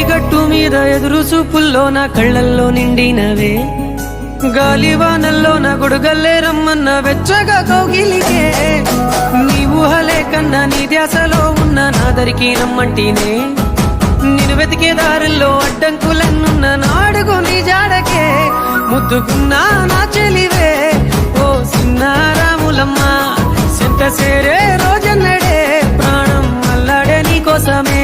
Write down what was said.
గట్టు మీద ఎదురు చూపుల్లో నా కళ్ళల్లో నిండినవే గాలివానల్లో నా గొడుగల్లే రమ్మన్న వెచ్చగా కౌగిలికే నీ ఊహలే కన్నా నీ ధ్యాసలో ఉన్న నాదరికి రమ్మంటేనే నేను వెతికే దారుల్లో అడ్డంకులన్నున్న నాడుగు నీ జాడకే ముద్దుకున్నా నా చెలివే ఓ సిన్నారాములమ్మ సెంత సేరే రోజన్నడే ప్రాణం అల్లాడే నీ కోసమే